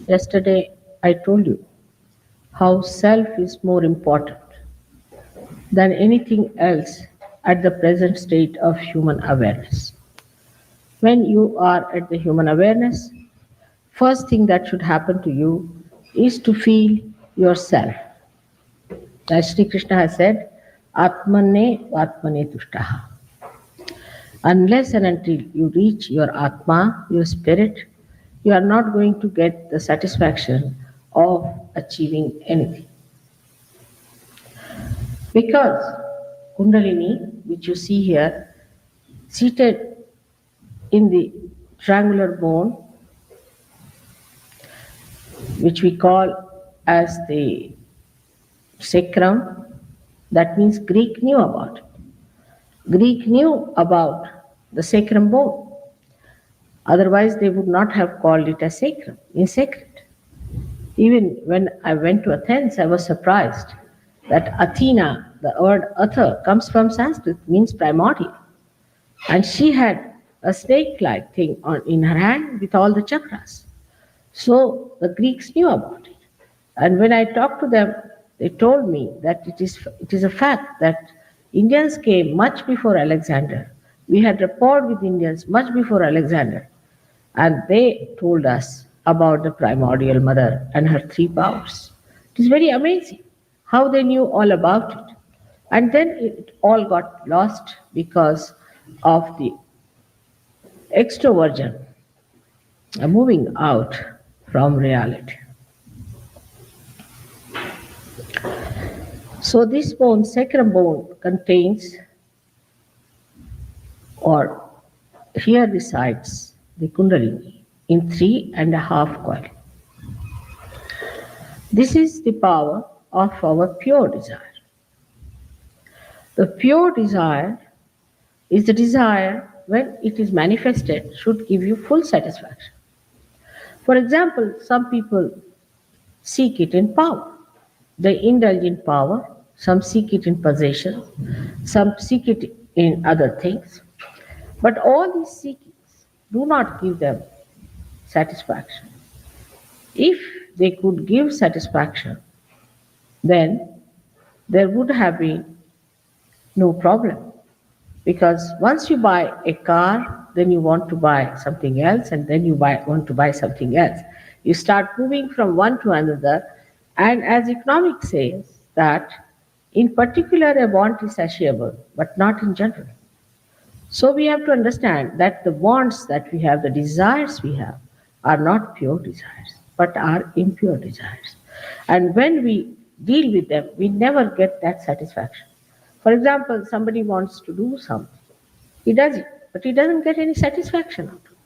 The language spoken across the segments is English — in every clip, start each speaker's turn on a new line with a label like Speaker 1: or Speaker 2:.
Speaker 1: Yesterday, I told you how self is more important than anything else at the present state of human awareness. When you are at the human awareness, first thing that should happen to you is to feel yourself. As Sri Krishna has said, Atmane Atmane Tushtaha. Unless and until you reach your Atma, your spirit, you are not going to get the satisfaction of achieving anything. Because Kundalini, which you see here, seated in the triangular bone, which we call as the sacrum, that means Greek knew about it. Greek knew about the sacrum bone. Otherwise, they would not have called it a sacrum, in sacred. Even when I went to Athens, I was surprised that Athena, the word Atha, comes from Sanskrit, means primordial. And she had a snake-like thing in her hand with all the chakras. So the Greeks knew about it. And when I talked to them, they told me that it is a fact that Indians came much before Alexander. We had rapport with Indians much before Alexander. And they told us about the primordial mother and her three powers. It is very amazing how they knew all about it. And then it all got lost because of the extroversion moving out from reality. So this bone, sacrum bone, contains, or here resides the Kundalini in 3.5 coil. This is the power of our pure desire. The pure desire is the desire when it is manifested should give you full satisfaction. For example, some people seek it in power. They indulge in power. Some seek it in possession. Some seek it in other things. But all these seekings do not give them satisfaction. If they could give satisfaction, then there would have been no problem. Because once you buy a car, then you want to buy something else, and then you want to buy something else. You start moving from one to another, and as economics says that in particular a want is satiable, but not in general. So we have to understand that the wants that we have, the desires we have, are not pure desires, but are impure desires. And when we deal with them, we never get that satisfaction. For example, somebody wants to do something. He does it, but he doesn't get any satisfaction out of it.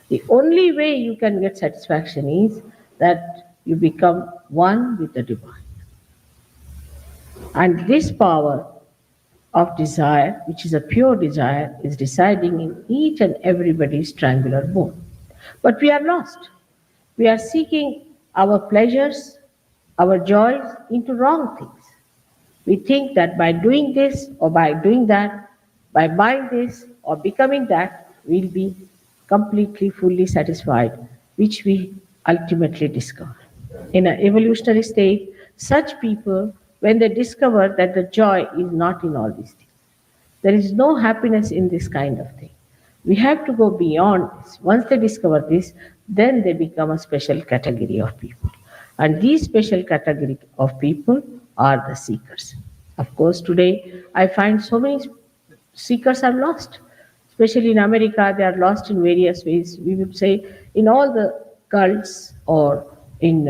Speaker 1: The only way you can get satisfaction is that you become one with the divine. And this power of desire, which is a pure desire, is residing in each and everybody's triangular bone. But we are lost. We are seeking our pleasures, our joys into wrong things. We think that by doing this or by doing that, by buying this or becoming that, we'll be completely, fully satisfied, which we ultimately discover. In an evolutionary state, such people, when they discover that the joy is not in all these things, there is no happiness in this kind of thing. We have to go beyond this. Once they discover this, then they become a special category of people. And these special category of people are the seekers. Of course, today I find so many seekers are lost. Especially in America, they are lost in various ways. We would say in all the cults or in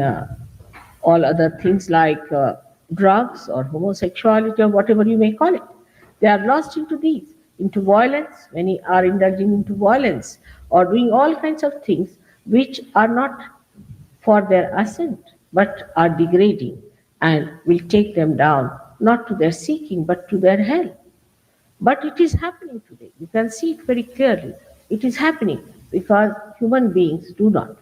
Speaker 1: all other things like drugs or homosexuality or whatever you may call it. They are lost into these, into violence, many are indulging into violence or doing all kinds of things which are not for their ascent but are degrading and will take them down, not to their seeking but to their hell. But it is happening today. You can see it very clearly. It is happening because human beings do not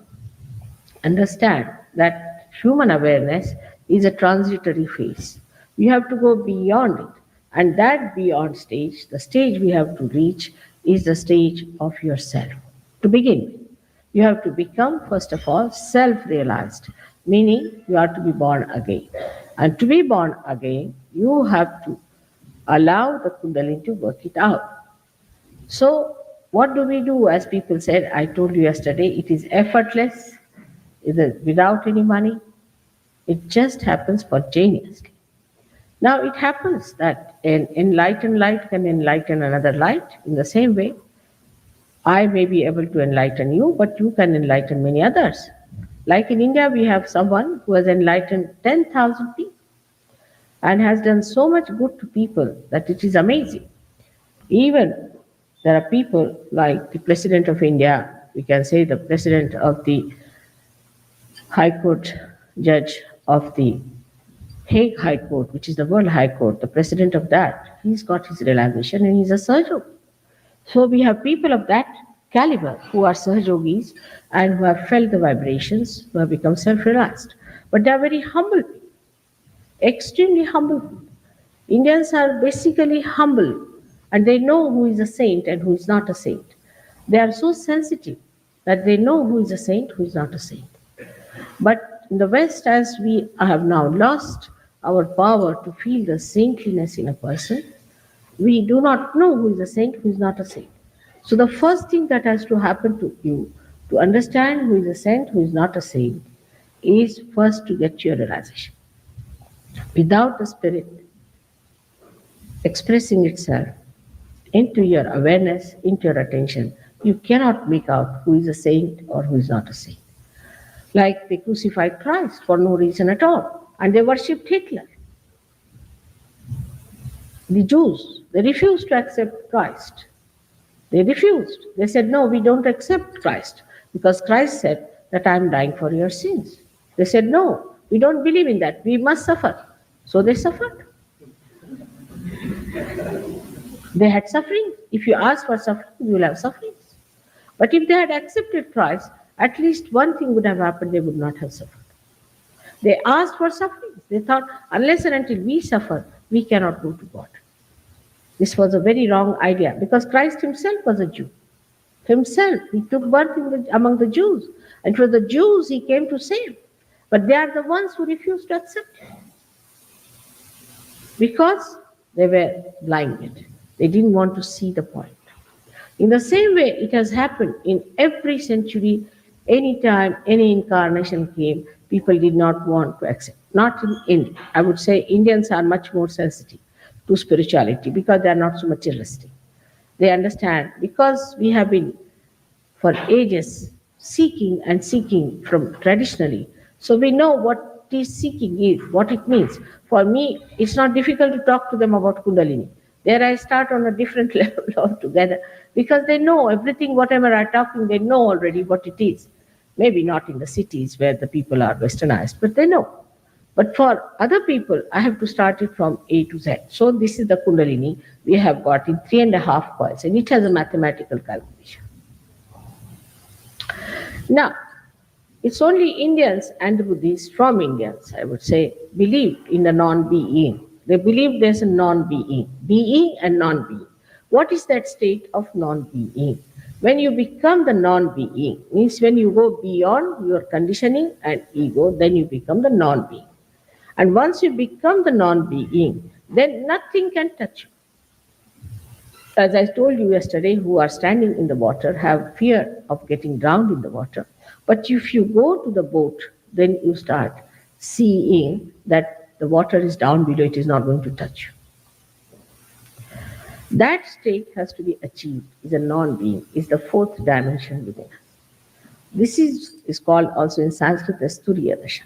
Speaker 1: understand that human awareness is a transitory phase. You have to go beyond it. And that beyond stage, the stage we have to reach, is the stage of yourself. To begin with, you have to become, first of all, self realized, meaning you are to be born again. And to be born again, you have to allow the Kundalini to work it out. So, what do we do? As people said, I told you yesterday, it is effortless, it is without any money, it just happens spontaneously. Now, it happens that an enlightened light can enlighten another light. In the same way, I may be able to enlighten you, but you can enlighten many others. Like in India, we have someone who has enlightened 10,000 people and has done so much good to people that it is amazing. Even there are people like the President of India, we can say the President of the High Court, Judge of the Hague High Court, which is the World High Court, the President of that, he's got his realization and he's a surgeon. So we have people of that caliber who are Sahajogis and who have felt the vibrations, who have become self-realized. But they are very humble people, extremely humble people. Indians are basically humble and they know who is a saint and who is not a saint. They are so sensitive that they know who is a saint, who is not a saint. But in the West, as we have now lost our power to feel the saintliness in a person, we do not know who is a saint, who is not a saint. So the first thing that has to happen to you to understand who is a saint, who is not a saint, is first to get your realization. Without the spirit expressing itself into your awareness, into your attention, you cannot make out who is a saint or who is not a saint. Like they crucified Christ for no reason at all, and they worshipped Hitler. The Jews, they refused to accept Christ. They refused. They said, no, we don't accept Christ, because Christ said that I am dying for your sins. They said, no, we don't believe in that. We must suffer. So they suffered. They had suffering. If you ask for suffering, you will have sufferings. But if they had accepted Christ, at least one thing would have happened, they would not have suffered. They asked for suffering. They thought, unless and until we suffer, we cannot go to God. This was a very wrong idea, because Christ himself was a Jew. Himself, he took birth among the Jews. And it was the Jews he came to save. But they are the ones who refused to accept him, because they were blinded. They didn't want to see the point. In the same way, it has happened in every century. Any time any incarnation came, people did not want to accept. Not in India. I would say Indians are much more sensitive to spirituality because they are not so materialistic. They understand, because we have been for ages seeking and seeking from traditionally. So we know what this seeking is, what it means. For me, it's not difficult to talk to them about Kundalini. There I start on a different level altogether, because they know everything, whatever I'm talking, they know already what it is. Maybe not in the cities where the people are westernized, but they know. But for other people, I have to start it from A to Z. So this is the Kundalini we have got in 3.5 coils, and it has a mathematical calculation. Now, it's only Indians and the Buddhists, from Indians, I would say, believe in the non-being. They believe there's a non-being, being and non-being. What is that state of non-being? When you become the non-being, means when you go beyond your conditioning and ego, then you become the non-being. And once you become the non-being, then nothing can touch you. As I told you yesterday, who are standing in the water have fear of getting drowned in the water. But if you go to the boat, then you start seeing that the water is down below, it is not going to touch you. That state has to be achieved, is a non-being, is the fourth dimension within us. This is called also in Sanskrit as Turiya Dasha.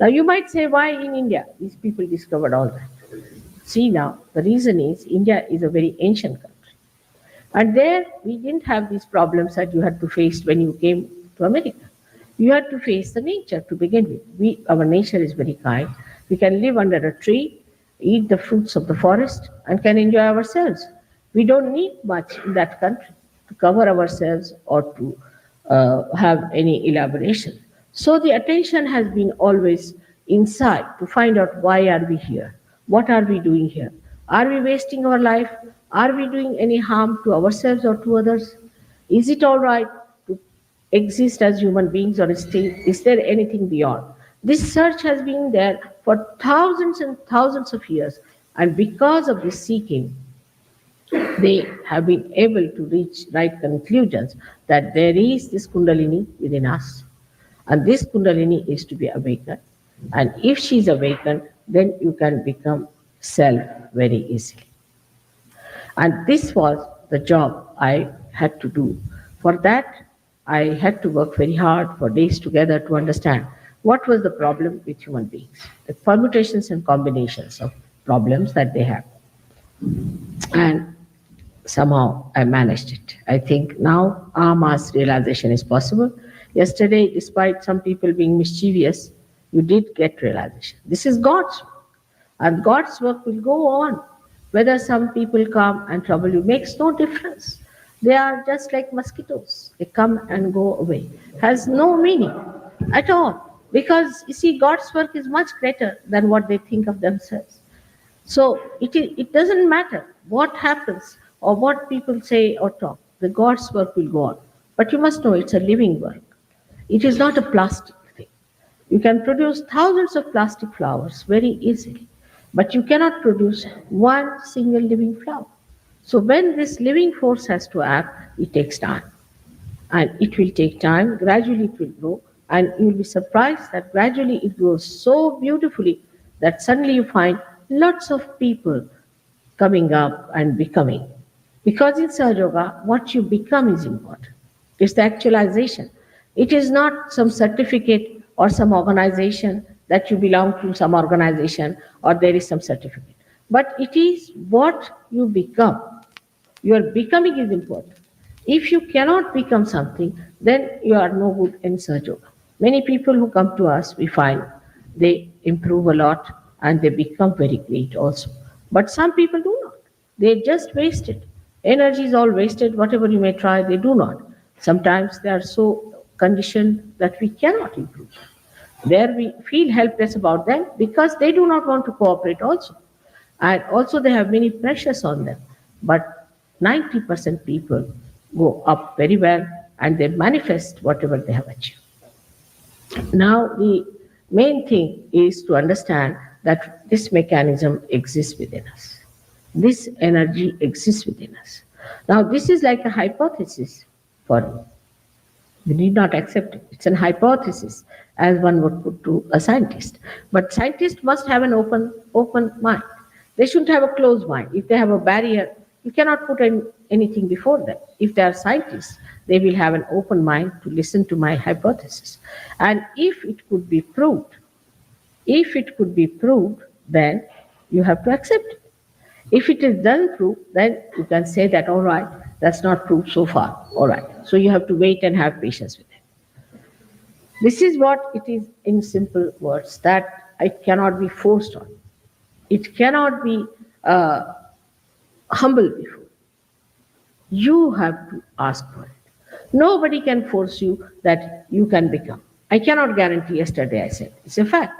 Speaker 1: Now you might say, why in India? These people discovered all that. See now, the reason is India is a very ancient country. And there we didn't have these problems that you had to face when you came to America. You had to face the nature to begin with. Our nature is very kind. We can live under a tree, eat the fruits of the forest, and can enjoy ourselves. We don't need much in that country to cover ourselves or to have any elaboration. So the attention has been always inside to find out why are we here? What are we doing here? Are we wasting our life? Are we doing any harm to ourselves or to others? Is it all right to exist as human beings or is there anything beyond? This search has been there for thousands and thousands of years, and because of this seeking, they have been able to reach right conclusions that there is this Kundalini within us. And this Kundalini is to be awakened. And if she is awakened, then you can become self very easily. And this was the job I had to do. For that, I had to work very hard for days together to understand what was the problem with human beings, the permutations and combinations of problems that they have. And somehow I managed it. I think now our mass realization is possible. Yesterday, despite some people being mischievous, you did get realization. This is God's work, and God's work will go on. Whether some people come and trouble you makes no difference. They are just like mosquitoes. They come and go away. Has no meaning at all. Because you see, God's work is much greater than what they think of themselves. So it doesn't matter what happens or what people say or talk. The God's work will go on. But you must know it's a living work. It is not a plastic thing. You can produce thousands of plastic flowers very easily, but you cannot produce one single living flower. So when this living force has to act, it takes time. And it will take time, gradually it will grow, and you will be surprised that gradually it grows so beautifully that suddenly you find lots of people coming up and becoming. Because in Sahaja Yoga, what you become is important. It's the actualization. It is not some certificate or some organization that you belong to some organization or there is some certificate. But it is what you become. Your becoming is important. If you cannot become something, then you are no good in Sahaja Yoga. Many people who come to us, we find they improve a lot and they become very great also. But some people do not. They just waste it. Energy is all wasted. Whatever you may try, they do not. Sometimes they are so conditioned that we cannot improve. There we feel helpless about them because they do not want to cooperate also. And also they have many pressures on them. But 90% people go up very well and they manifest whatever they have achieved. Now the main thing is to understand that this mechanism exists within us. This energy exists within us. Now this is like a hypothesis for you. We need not accept it. It's an hypothesis, as one would put to a scientist. But scientists must have an open mind. They shouldn't have a closed mind. If they have a barrier, you cannot put anything before them. If they are scientists, they will have an open mind to listen to my hypothesis. And if it could be proved, then you have to accept it. If it is done proof, then you can say that, all right, that's not proved so far. All right. So you have to wait and have patience with it. This is what it is in simple words, that it cannot be forced on. It cannot be humble before. You have to ask for it. Nobody can force you that you can become. I cannot guarantee, yesterday I said, it's a fact.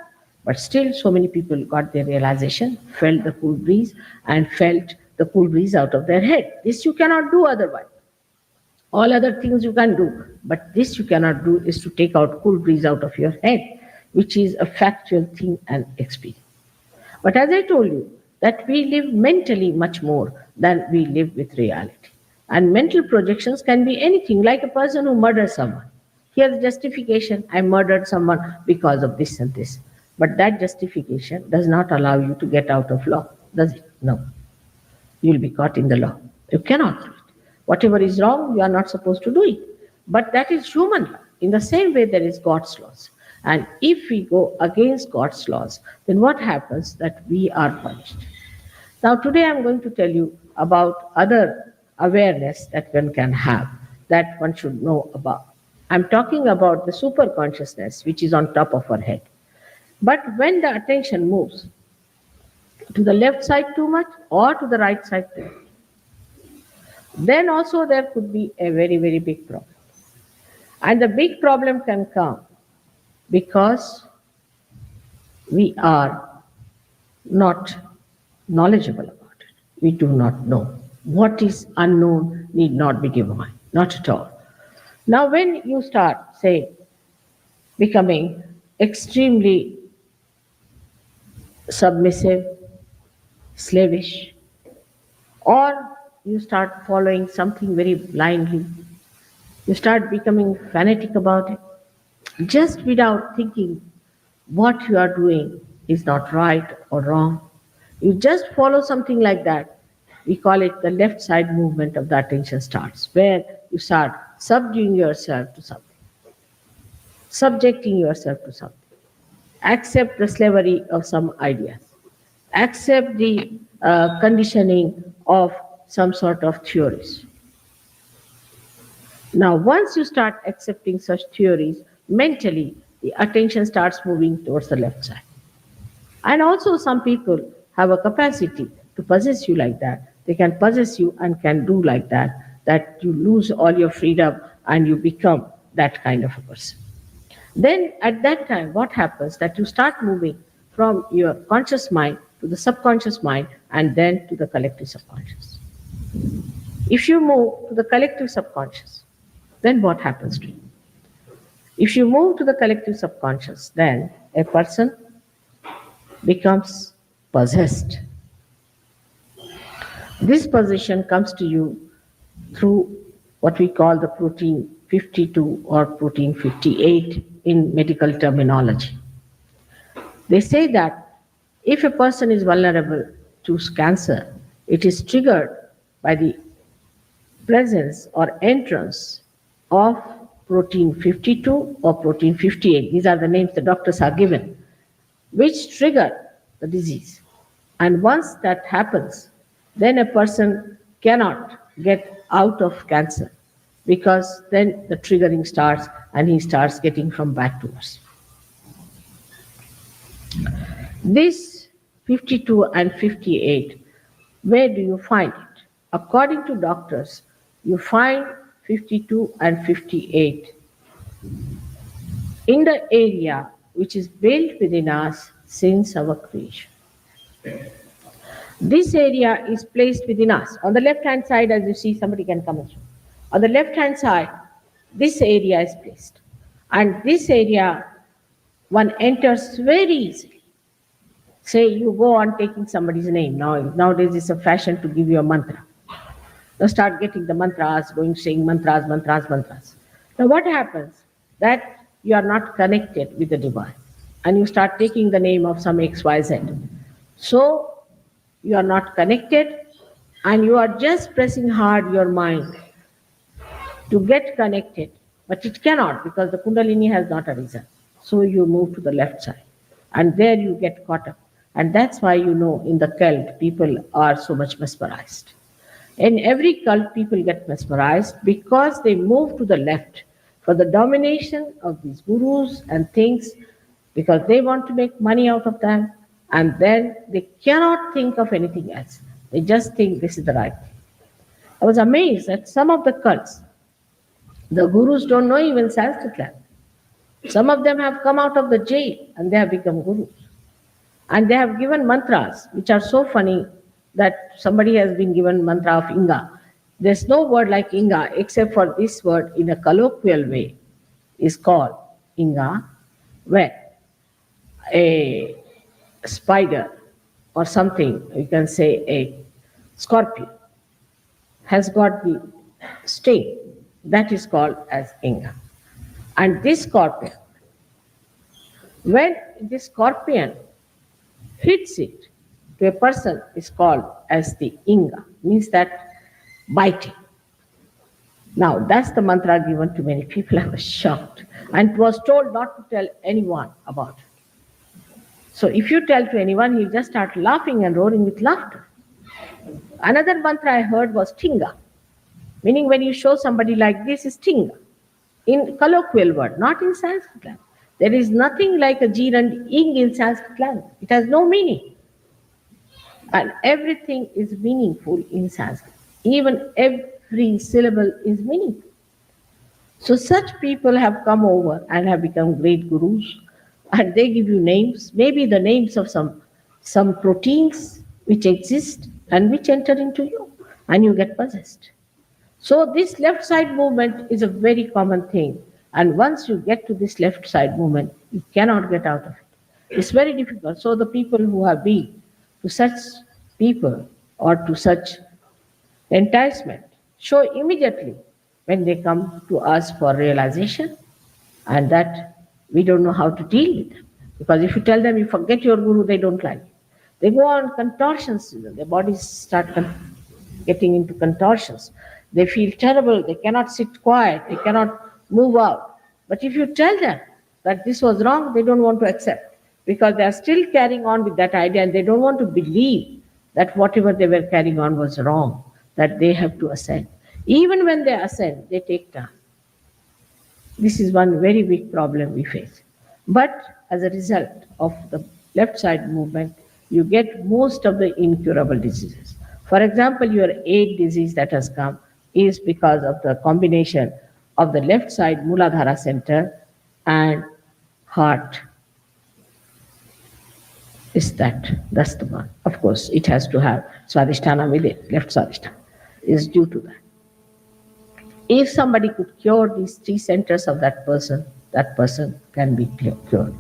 Speaker 1: But still, so many people got their realization, felt the cool breeze, and felt the cool breeze out of their head. This you cannot do otherwise. All other things you can do, but this you cannot do is to take out cool breeze out of your head, which is a factual thing and experience. But as I told you, that we live mentally much more than we live with reality. And mental projections can be anything, like a person who murders someone. Here's justification, I murdered someone because of this and this. But that justification does not allow you to get out of law, does it? No. You'll be caught in the law. You cannot do it. Whatever is wrong, you are not supposed to do it. But that is human law. In the same way, there is God's laws. And if we go against God's laws, then what happens? That we are punished. Now, today I'm going to tell you about other awareness that one can have, that one should know about. I'm talking about the super consciousness, which is on top of our head. But when the attention moves to the left side too much or to the right side too much, then also there could be a very, very big problem. And the big problem can come because we are not knowledgeable about it. We do not know. What is unknown need not be divine, not at all. Now, when you start, say, becoming extremely submissive, slavish, or you start following something very blindly, you start becoming fanatic about it, just without thinking what you are doing is not right or wrong. You just follow something like that. We call it the left side movement of the attention starts, where you start subduing yourself to something, subjecting yourself to something. Accept the slavery of some ideas, accept the conditioning of some sort of theories. Now, once you start accepting such theories, mentally, the attention starts moving towards the left side. And also, some people have a capacity to possess you like that. They can possess you and can do like that, that you lose all your freedom and you become that kind of a person. Then, at that time, what happens that you start moving from your conscious mind to the subconscious mind and then to the collective subconscious. If you move to the collective subconscious, then what happens to you? If you move to the collective subconscious, then a person becomes possessed. This possession comes to you through what we call the protein 52 or protein 58 in medical terminology. They say that if a person is vulnerable to cancer, it is triggered by the presence or entrance of protein 52 or protein 58. These are the names the doctors are given, which trigger the disease. And once that happens, then a person cannot get out of cancer because then the triggering starts and he starts getting from bad to worse. This 52 and 58, where do you find it? According to doctors, you find 52 and 58 in the area which is built within us since our creation. This area is placed within us. On the left-hand side, as you see, somebody can come and show. On the left-hand side, this area is placed. And this area, one enters very easily. Say you go on taking somebody's name. Nowadays it's a fashion to give you a mantra. Now start getting the mantras, going saying mantras, mantras, mantras. Now what happens? That you are not connected with the divine. And you start taking the name of some XYZ. So you are not connected and you are just pressing hard your mind to get connected, but it cannot because the Kundalini has not arisen. So you move to the left side and there you get caught up. And that's why you know in the cult people are so much mesmerized. In every cult people get mesmerized because they move to the left for the domination of these gurus and things because they want to make money out of them and then they cannot think of anything else. They just think this is the right thing. I was amazed at some of the cults. The gurus don't know even Sanskrit language. Some of them have come out of the jail and they have become gurus. And they have given mantras which are so funny that somebody has been given mantra of Inga. There's no word like Inga except for this word in a colloquial way is called Inga, where a spider or something, you can say a scorpion, has got the sting. That is called as Inga. And this scorpion, when this scorpion hits it to a person, is called as the Inga, means that biting. Now, that's the mantra given to many people. I was shocked and was told not to tell anyone about it. So if you tell to anyone, he'll just start laughing and roaring with laughter. Another mantra I heard was Tinga, meaning when you show somebody like this is Tinga, in colloquial word, not in Sanskrit language. There is nothing like a Jir and Ing in Sanskrit language. It has no meaning. And everything is meaningful in Sanskrit. Even every syllable is meaningful. So such people have come over and have become great gurus, and they give you names, maybe the names of some proteins which exist and which enter into you, and you get possessed. So this left side movement is a very common thing, and once you get to this left side movement, you cannot get out of it. It's very difficult. So the people who have been to such people or to such enticement show immediately when they come to us for realization, and that we don't know how to deal with them. Because if you tell them you forget your guru, they don't like it. They go on contortions, their bodies start getting into contortions. They feel terrible, they cannot sit quiet, they cannot move out. But if you tell them that this was wrong, they don't want to accept, because they are still carrying on with that idea and they don't want to believe that whatever they were carrying on was wrong, that they have to ascend. Even when they ascend, they take time. This is one very big problem we face. But as a result of the left side movement, you get most of the incurable diseases. For example, your AIDS disease that has come is because of the combination of the left side Muladhara center and heart. Is that's the one. Of course, it has to have Swadhisthana with it, left Swadhisthana is due to that. If somebody could cure these three centers of that person can be cured.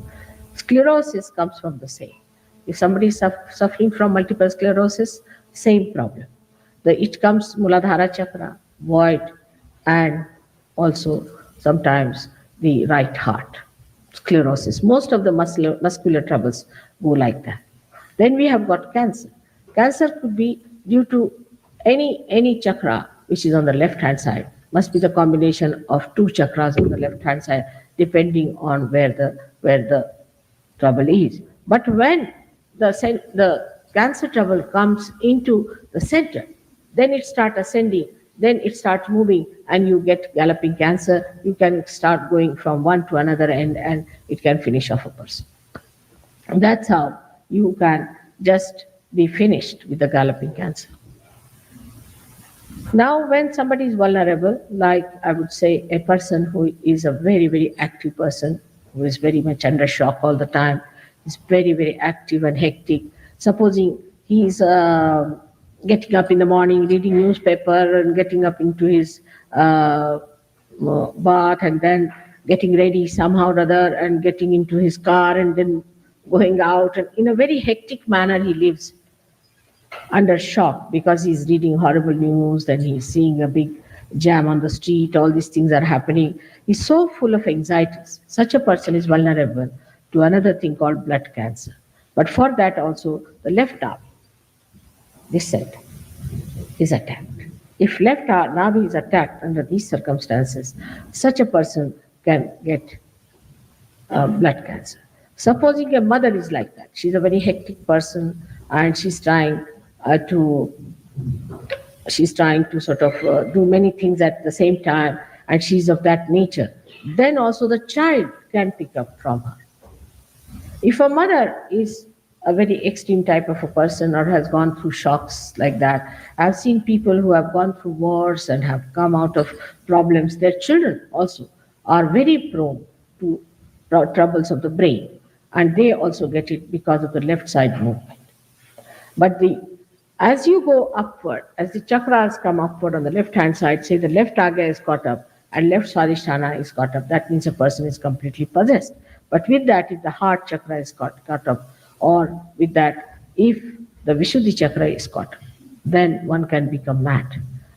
Speaker 1: Sclerosis comes from the same. If somebody is suffering from multiple sclerosis, same problem. It comes Muladhara chakra, void, and also sometimes the right heart. Sclerosis. Most of the muscular troubles go like that. Then we have got cancer. Cancer could be due to any chakra which is on the left hand side. Must be the combination of two chakras on the left hand side, depending on where the trouble is. But when the cancer trouble comes into the center, then it starts ascending, then it starts moving, and you get galloping cancer. You can start going from one to another end, and it can finish off a person. And that's how you can just be finished with the galloping cancer. Now, when somebody is vulnerable, like I would say a person who is a very, very active person, who is very much under shock all the time, is very, very active and hectic. Supposing he is getting up in the morning, reading newspaper, and getting up into his bath, and then getting ready somehow or other, and getting into his car, and then going out, and in a very hectic manner he lives under shock because he's reading horrible news, then he's seeing a big jam on the street, all these things are happening. He's so full of anxieties. Such a person is vulnerable to another thing called blood cancer. But for that also, the left arm, this side, is attacked. If left arm is attacked under these circumstances, such a person can get blood cancer. Supposing a mother is like that, she's a very hectic person and she's trying to sort of do many things at the same time, and she's of that nature, then also the child can pick up from her. If a mother is a very extreme type of a person or has gone through shocks like that, I've seen people who have gone through wars and have come out of problems, their children also are very prone to troubles of the brain, and they also get it because of the left side movement. But as you go upward, as the chakras come upward on the left-hand side, say the left aga is caught up and left swadhisthana is caught up, that means a person is completely possessed. But with that, if the heart chakra is caught up, or with that, if the Vishuddhi chakra is caught up, then one can become mad.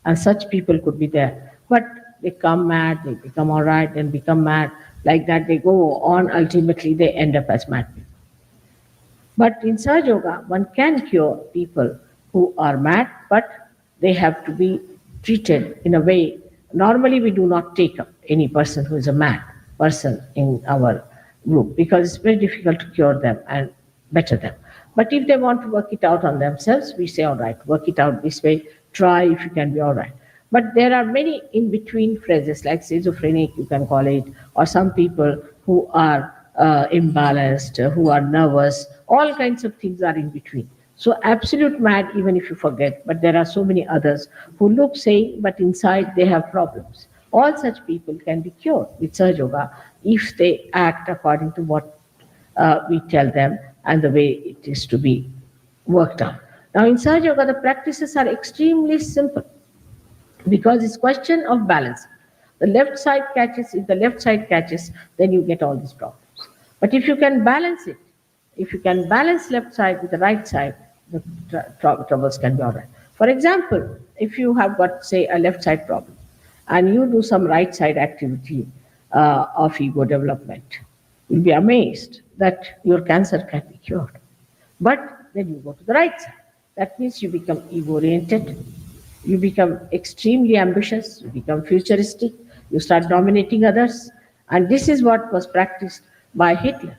Speaker 1: And such people could be there. But they come mad, they become all right, then become mad. Like that, they go on, ultimately they end up as mad people. But in Sahaja Yoga, one can cure people who are mad, but they have to be treated in a way. Normally, we do not take up any person who is a mad person in our group because it's very difficult to cure them and better them. But if they want to work it out on themselves, we say, all right, work it out this way, try if you can be all right. But there are many in-between phrases, like schizophrenic, you can call it, or some people who are imbalanced, who are nervous, all kinds of things are in between. So absolute mad, even if you forget, but there are so many others who look sane, but inside they have problems. All such people can be cured with Sahaja Yoga if they act according to what we tell them and the way it is to be worked out. Now, in Sahaja Yoga, the practices are extremely simple because it's question of balance. The left side catches, if the left side catches, then you get all these problems. But if you can balance it, if you can balance left side with the right side, the troubles can be all right. For example, if you have got, say, a left side problem, and you do some right side activity of ego development, you'll be amazed that your cancer can be cured. But then you go to the right side. That means you become ego oriented, you become extremely ambitious, you become futuristic, you start dominating others. And this is what was practiced by Hitler.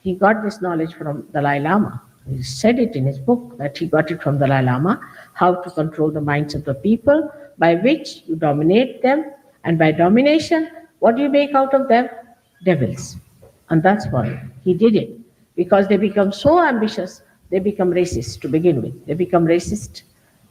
Speaker 1: He got this knowledge from Dalai Lama. He said it in his book that he got it from Dalai Lama, how to control the minds of the people, by which you dominate them, and by domination, what do you make out of them? Devils. And that's why he did it. Because they become so ambitious, they become racist to begin with. They become racist.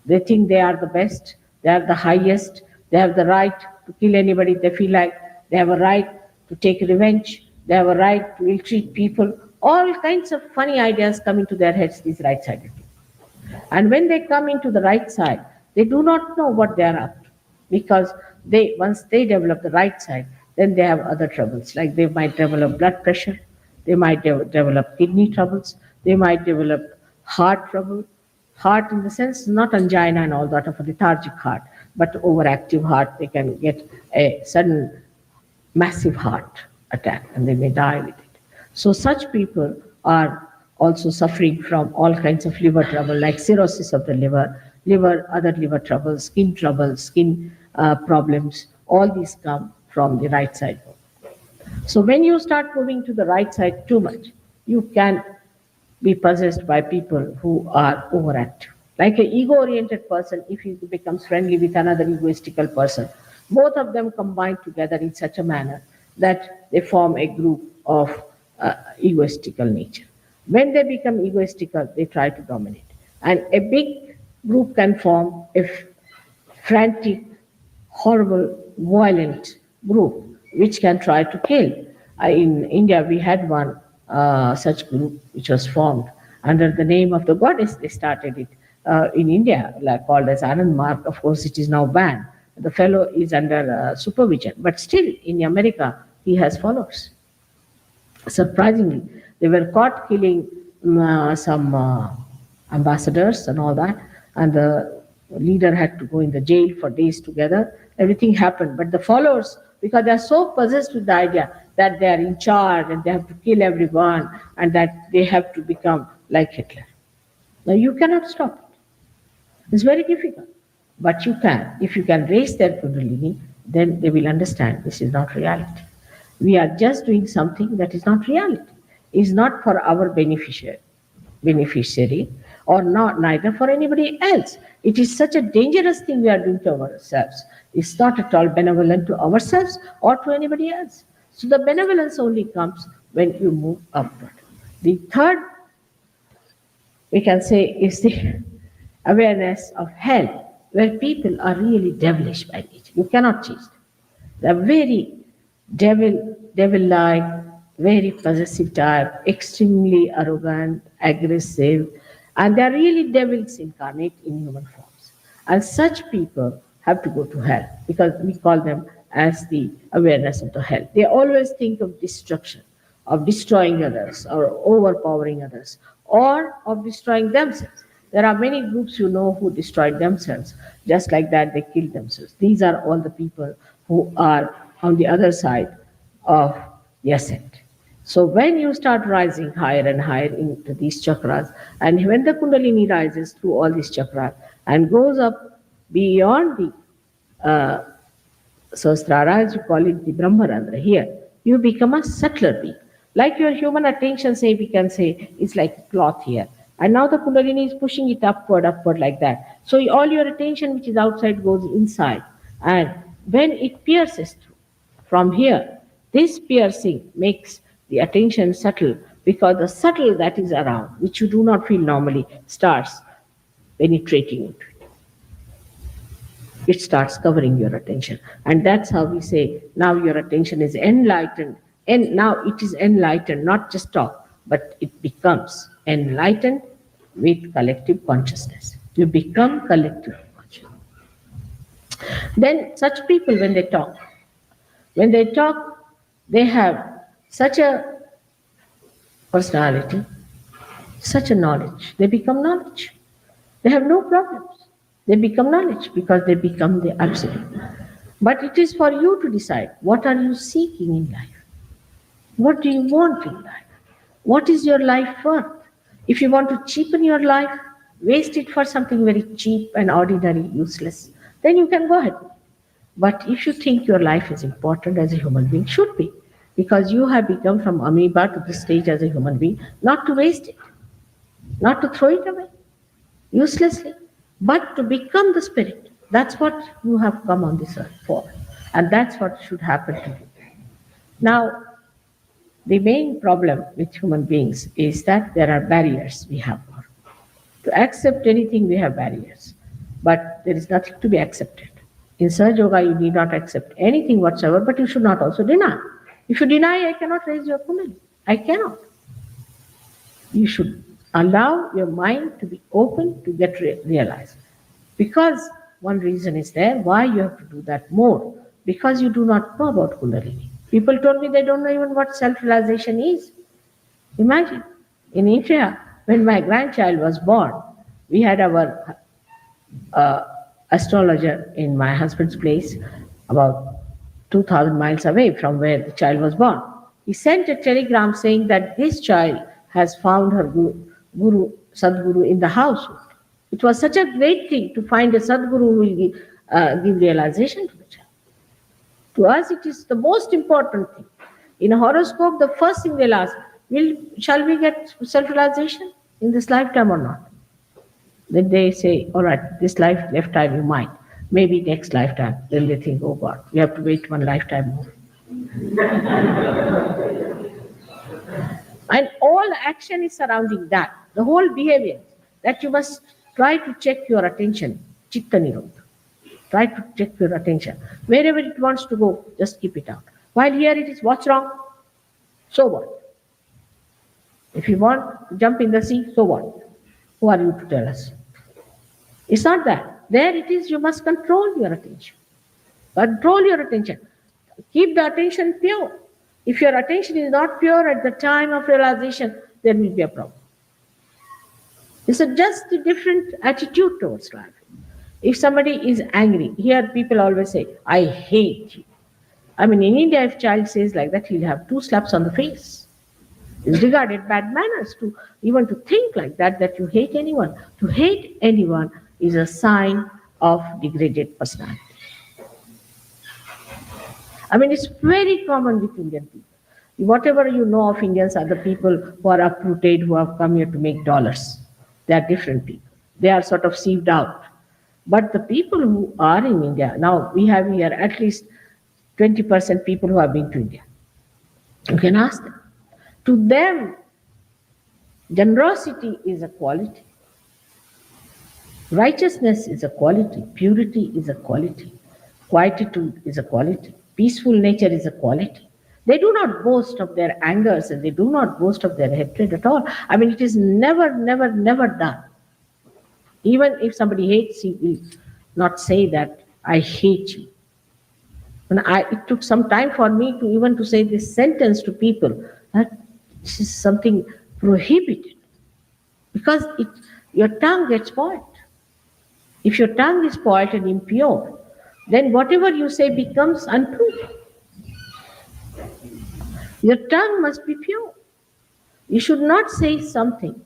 Speaker 1: They think they are the best, they are the highest, they have the right to kill anybody they feel like, they have a right to take revenge, they have a right to ill-treat people. All kinds of funny ideas come into their heads, these right-sided people. And when they come into the right side, they do not know what they are up to. Because once they develop the right side, then they have other troubles. Like they might develop blood pressure, they might develop kidney troubles, they might develop heart trouble. Heart in the sense, not angina and all that of a lethargic heart, but overactive heart. They can get a sudden massive heart attack and they may die with it. So such people are also suffering from all kinds of liver trouble, like cirrhosis of the liver, other liver troubles, skin problems. All these come from the right side. So when you start moving to the right side too much, you can be possessed by people who are overactive. Like an ego-oriented person, if he becomes friendly with another egoistical person, both of them combine together in such a manner that they form a group of egoistical nature. When they become egoistical, they try to dominate. And a big group can form a frantic, horrible, violent group which can try to kill. In India, we had one such group which was formed under the name of the goddess. They started it in India, like called as Anand Mark. Of course, it is now banned. The fellow is under supervision, but still in America, he has followers. Surprisingly, they were caught killing some ambassadors and all that, and the leader had to go in the jail for days together. Everything happened, but the followers, because they are so possessed with the idea that they are in charge and they have to kill everyone and that they have to become like Hitler. Now you cannot stop it. It's very difficult, but you can. If you can raise their kundalini, then they will understand this is not reality. We are just doing something that is not reality. Is not for our beneficiary, or not neither for anybody else. It is such a dangerous thing we are doing to ourselves. It's not at all benevolent to ourselves or to anybody else. So the benevolence only comes when you move upward. The third, we can say, is the awareness of hell, where people are really devilish by nature. You cannot change them. They're very devil-like, very possessive type, extremely arrogant, aggressive, and they're really devils incarnate in human forms. And such people have to go to hell because we call them as the awareness of the hell. They always think of destruction, of destroying others or overpowering others, or of destroying themselves. There are many groups you know who destroyed themselves. Just like that, they killed themselves. These are all the people who are on the other side of the ascent. So when you start rising higher and higher into these chakras, and when the Kundalini rises through all these chakras and goes up beyond the Sahasrara, as you call it, the Brahmarandra here, you become a subtler being. Like your human attention, say, we can say, it's like a cloth here. And now the Kundalini is pushing it upward like that. So all your attention which is outside goes inside. And when it pierces through from here, this piercing makes the attention subtle, because the subtle that is around, which you do not feel normally, starts penetrating into it. it starts covering your attention. And that's how we say, now your attention is enlightened. And now it is enlightened, not just talk, but it becomes enlightened with collective consciousness. You become collective conscious. Then such people, when they talk, they have such a personality, such a knowledge. They become knowledge. They have no problems. They become knowledge because they become the absolute. But it is for you to decide, what are you seeking in life? What do you want in life? What is your life worth? If you want to cheapen your life, waste it for something very cheap and ordinary, useless, then you can go ahead. But if you think your life is important as a human being, should be, because you have become from amoeba to this stage as a human being, not to waste it, not to throw it away uselessly, but to become the spirit. That's what you have come on this earth for. And that's what should happen to you. Now, the main problem with human beings is that there are barriers we have. To accept anything, we have barriers. But there is nothing to be accepted. In Sahaj Yoga, you need not accept anything whatsoever, but you should not also deny. If you deny, I cannot raise your kundalini. I cannot. You should allow your mind to be open to get realized. Because one reason is there why you have to do that more. Because you do not know about kundalini. People told me they don't know even what self-realization is. Imagine, in India, when my grandchild was born, we had our astrologer in my husband's place, about 2,000 miles away from where the child was born. He sent a telegram saying that this child has found her guru, Sadguru in the household. It was such a great thing to find a Sadguru who will give realization to the child. To us, it is the most important thing. In a horoscope, the first thing they'll ask, shall we get self-realization in this lifetime or not? Then they say, all right, this lifetime you might. Maybe next lifetime. Then they think, oh God, we have to wait one lifetime more. And all action is surrounding that. The whole behavior, that you must try to check your attention. Chitta nirodha. Try to check your attention. Wherever it wants to go, just keep it out. While here it is, what's wrong? So what? If you want to jump in the sea, so what? Who are you to tell us? It's not that. There it is, you must control your attention. Control your attention. Keep the attention pure. If your attention is not pure at the time of realization, there will be a problem. It's just a different attitude towards life. If somebody is angry, here people always say, I hate you. I mean, in India, if a child says like that, he'll have 2 slaps on the face. It's regarded bad manners to even to think like that, that you hate anyone. To hate anyone is a sign of degraded personality. I mean, it's very common with Indian people. Whatever you know of Indians are the people who are uprooted, who have come here to make dollars. They are different people. They are sort of sieved out. But the people who are in India, now we have here at least 20% people who have been to India. You can ask them. To them, generosity is a quality. Righteousness is a quality. Purity is a quality. Quietude is a quality. Peaceful nature is a quality. They do not boast of their angers and they do not boast of their hatred at all. I mean, it is never, never, never done. Even if somebody hates, he will not say that, I hate you. And it took some time for me to even to say this sentence to people, that this is something prohibited. Because your tongue gets spoiled. If your tongue is spoiled and impure, then whatever you say becomes untrue. Your tongue must be pure. You should not say something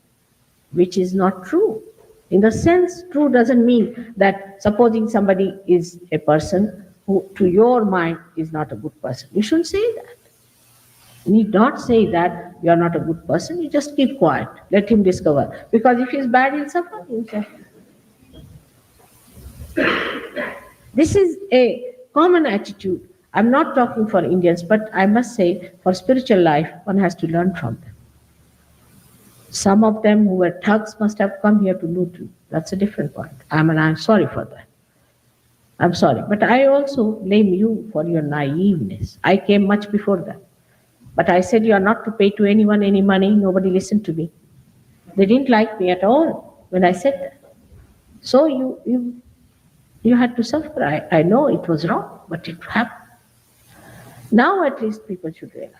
Speaker 1: which is not true. In the sense, true doesn't mean that supposing somebody is a person who to your mind is not a good person. You shouldn't say that. You need not say that you are not a good person. You just keep quiet. Let him discover. Because if he is bad, he'll suffer himself. This is a common attitude. I'm not talking for Indians, but I must say for spiritual life, one has to learn from them. Some of them who were thugs must have come here to loot you. That's a different point. I'm sorry for that. I'm sorry, but I also blame you for your naiveness. I came much before that. But I said you are not to pay to anyone any money. Nobody listened to me. They didn't like me at all when I said that. So you had to suffer. I know it was wrong, but it happened. Now at least people should realize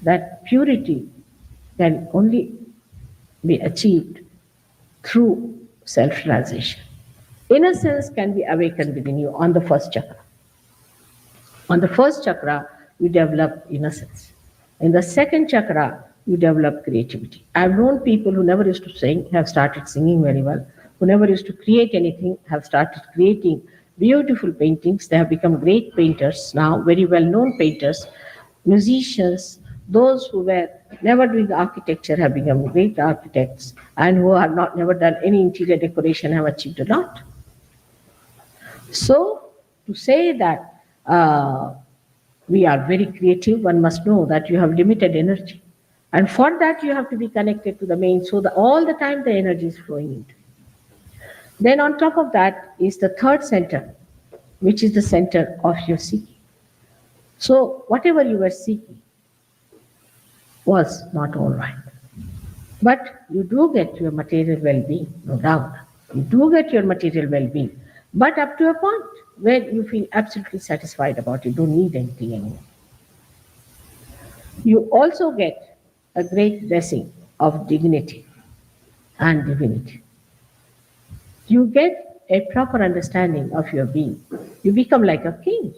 Speaker 1: that purity can only be achieved through self-realization. Innocence can be awakened within you on the first chakra. On the first chakra, you develop innocence. In the second chakra, you develop creativity. I've known people who never used to sing, have started singing very well, who never used to create anything, have started creating beautiful paintings. They have become great painters now, very well known painters, musicians. Those who were never doing architecture have become great architects, and who have not never done any interior decoration have achieved a lot. So, to say that we are very creative, one must know that you have limited energy. And for that, you have to be connected to the main, so that all the time the energy is flowing into you. Then, on top of that, is the third center, which is the center of your seeking. So, whatever you were seeking was not all right. But you do get your material well being, no doubt. You do get your material well being, but up to a point where you feel absolutely satisfied about it, you don't need anything anymore. You also get a great blessing of dignity and divinity. You get a proper understanding of your being. You become like a king.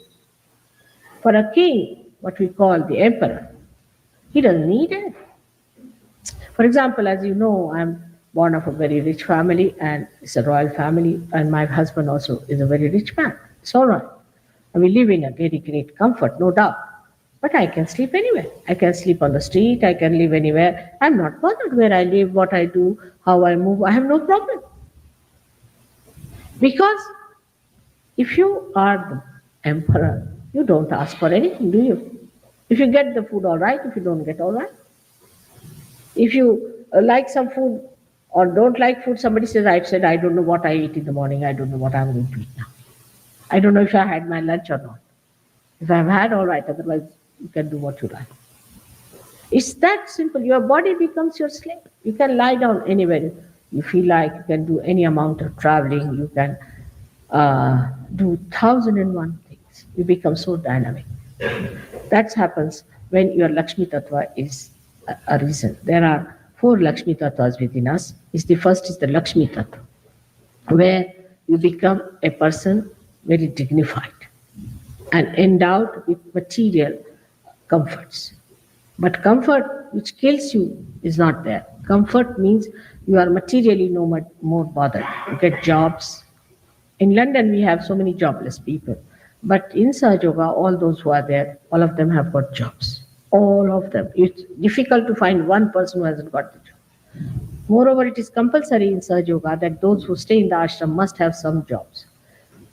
Speaker 1: For a king, what we call the emperor, he doesn't need it. For example, as you know, I'm born of a very rich family, and it's a royal family, and my husband also is a very rich man. It's all right. And we live in a very great comfort, no doubt. But I can sleep anywhere. I can sleep on the street, I can live anywhere. I'm not bothered where I live, what I do, how I move. I have no problem. Because if you are the emperor, you don't ask for anything, do you? If you get the food, all right. If you don't get, all right. If you like some food or don't like food, somebody says, I said, I don't know what I ate in the morning. I don't know what I'm going to eat now. I don't know if I had my lunch or not. If I've had, all right. Otherwise, you can do what you like. It's that simple. Your body becomes your slave. You can lie down anywhere you feel like. You can do any amount of traveling. You can do 1,001 things. You become so dynamic. That happens when your Lakshmi Tattva is a reason. There are 4 Lakshmi Tattvas within us. The first is the Lakshmi Tattva, where you become a person very dignified and endowed with material comforts. But comfort which kills you is not there. Comfort means you are materially no more bothered. You get jobs. In London, we have so many jobless people. But in Sahaj Yoga, all those who are there, all of them have got jobs. All of them. It's difficult to find one person who hasn't got the job. Moreover, it is compulsory in Sahaj Yoga that those who stay in the ashram must have some jobs.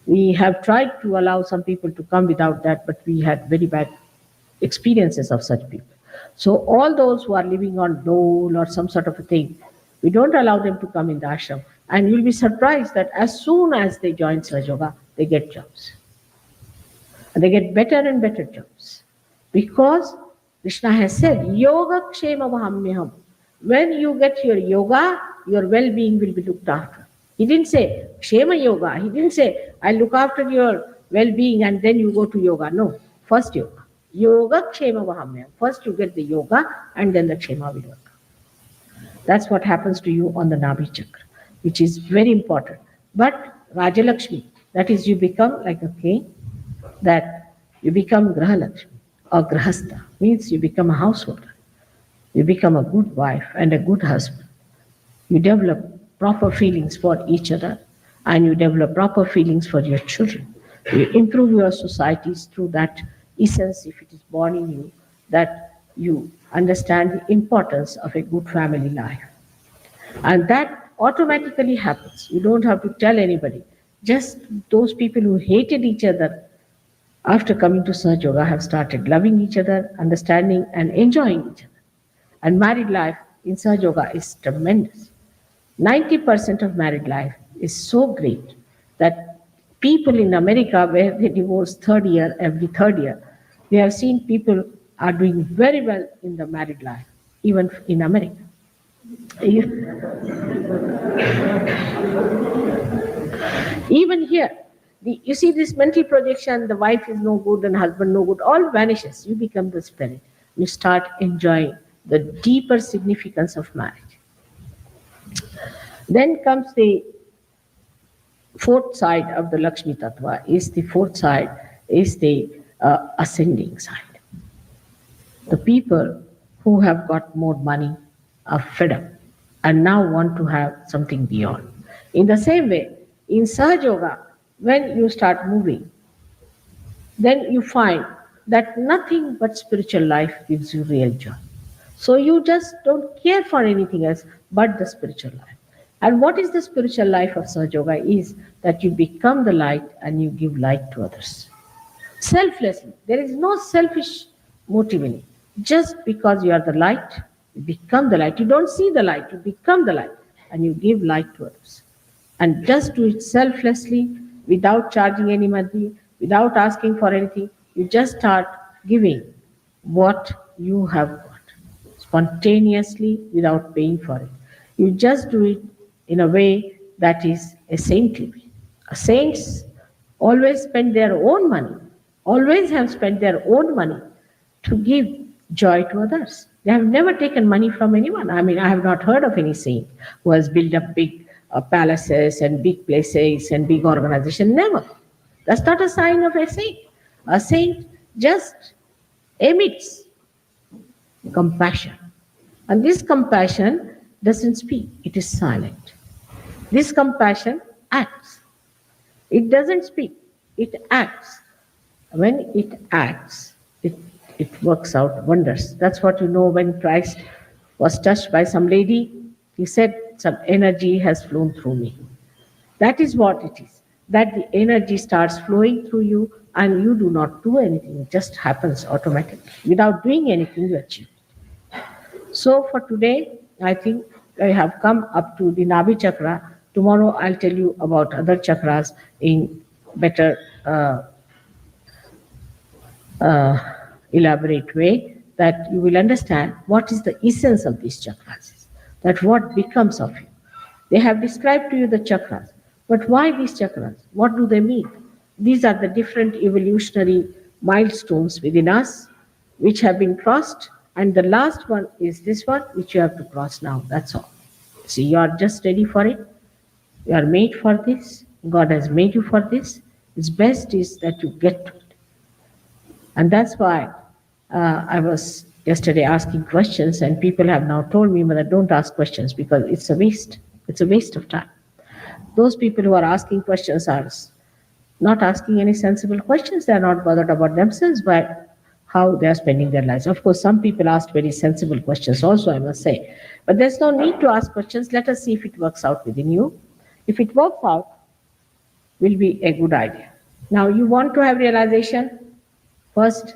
Speaker 1: We have tried to allow some people to come without that, but we had very bad experiences of such people. So all those who are living on dole or some sort of a thing, we don't allow them to come in the ashram. And you'll be surprised that as soon as they join Sahaj Yoga, they get jobs. And they get better and better jobs. Because Krishna has said, Yoga Kshema Vahamyaham. When you get your yoga, your well-being will be looked after. He didn't say Kshema Yoga. He didn't say, I'll look after your well-being and then you go to yoga. No, first yoga. Yoga Kshema Vahamyam. First you get the yoga and then the Kshema will work. That's what happens to you on the Nabhi Chakra, which is very important. But Rajalakshmi, that is you become like a king, that you become Grahalakshmi or Grahastha, means you become a householder. You become a good wife and a good husband. You develop proper feelings for each other and you develop proper feelings for your children. You improve your societies through that essence, if it is born in you, that you understand the importance of a good family life. And that automatically happens. You don't have to tell anybody. Just those people who hated each other after coming to Sahaj Yoga have started loving each other, understanding and enjoying each other. And married life in Sahaj Yoga is tremendous. 90% of married life is so great that people in America where they divorce every third year, we have seen people are doing very well in the married life, even in America. Even here, you see this mental projection, the wife is no good and husband no good, all vanishes. You become the spirit. You start enjoying the deeper significance of marriage. Then comes the fourth side of the Lakshmi Tattva, is the ascending side. The people who have got more money are fed up and now want to have something beyond. In the same way, in Sahajya, when you start moving, then you find that nothing but spiritual life gives you real joy. So you just don't care for anything else but the spiritual life. And what is the spiritual life of Sahajya is that you become the light and you give light to others. Selflessly. There is no selfish motive in it. Just because you are the light, you become the light. You don't see the light, you become the light and you give light to others. And just do it selflessly, without charging any money, without asking for anything. You just start giving what you have got, spontaneously, without paying for it. You just do it in a way that is a saintly way. Saints always spend their own money, always have spent their own money to give joy to others. They have never taken money from anyone. I mean, I have not heard of any saint who has built up big palaces and big places and big organization. Never. That's not a sign of a saint. A saint just emits compassion. And this compassion doesn't speak, it is silent. This compassion acts. It doesn't speak, it acts. When it acts, it works out wonders. That's what you know when Christ was touched by some lady. He said, some energy has flown through me. That is what it is. That the energy starts flowing through you and you do not do anything. It just happens automatically. Without doing anything, you achieve it. So for today, I think I have come up to the Nabi Chakra. Tomorrow I'll tell you about other chakras in better elaborate way, that you will understand what is the essence of these chakras, that what becomes of you. They have described to you the chakras, but why these chakras? What do they mean? These are the different evolutionary milestones within us which have been crossed, and the last one is this one which you have to cross now. That's all. See, you are just ready for it. You are made for this. God has made you for this. Its best is that you get to it. And that's why I was yesterday asking questions, and people have now told me, Mother, don't ask questions because it's a waste. It's a waste of time. Those people who are asking questions are not asking any sensible questions. They are not bothered about themselves, but how they are spending their lives. Of course, some people asked very sensible questions also, I must say. But there's no need to ask questions. Let us see if it works out within you. If it works out, will be a good idea. Now, you want to have realization? First,